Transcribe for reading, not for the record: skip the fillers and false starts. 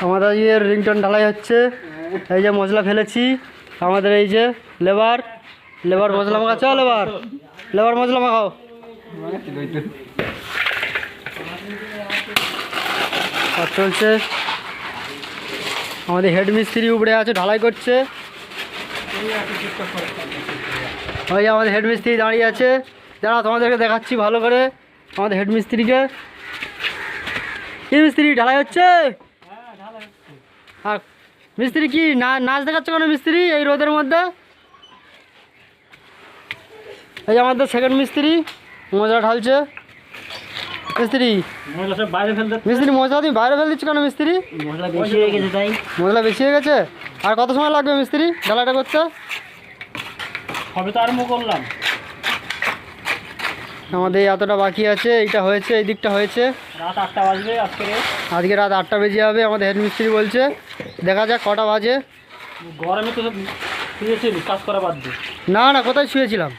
আমাদের ইয়ে রিংটন ঢালাই হচ্ছে। এই যে মশলা ফেলেছি, আমাদের এই যে লেবার মশলা মাখাচ্ছ, লেবার মশলা মাখাও। কাজ চলছে। আমাদের হেড মিস্ত্রি উপরে আছে, ঢালাই করছে। ওই আমাদের হেড মিস্ত্রি দাঁড়িয়ে আছে, যারা তোমাদেরকে দেখাচ্ছি ভালো করে আমাদের হেড মিস্ত্রিকে। কি মিস্ত্রি ঢালাই হচ্ছে? আর মিস্ত্রি কি নাচ দেখাচ্ছে কেন মিস্ত্রি এই রোদের মধ্যে? এই আমাদের সেকেন্ড মিস্ত্রি মশলা ঢালছে। মিস্ত্রি মশলা তুমি বাইরে ফেল দিচ্ছ কেন মিস্ত্রি? মশলা বেশি হয়ে গেছে তাই। মশলা বেশি হয়ে গেছে। আর কত সময় লাগবে মিস্ত্রি ঢালাইটা করতে? সবে তো আরম্ভ করলাম। আমাদের এতটা বাকি আছে, এইটা হয়েছে, এই দিকটা হয়েছে। রাত 8টা বাজবে আজকে রাত 8টা বেজে যাবে আমাদের হেড মিস্ত্রি বলছে। দেখা যাক কটা বাজে। গরমে তো শুয়েছি কাজ করা বাদ দিয়ে। না কোথায় শুয়েছিলাম?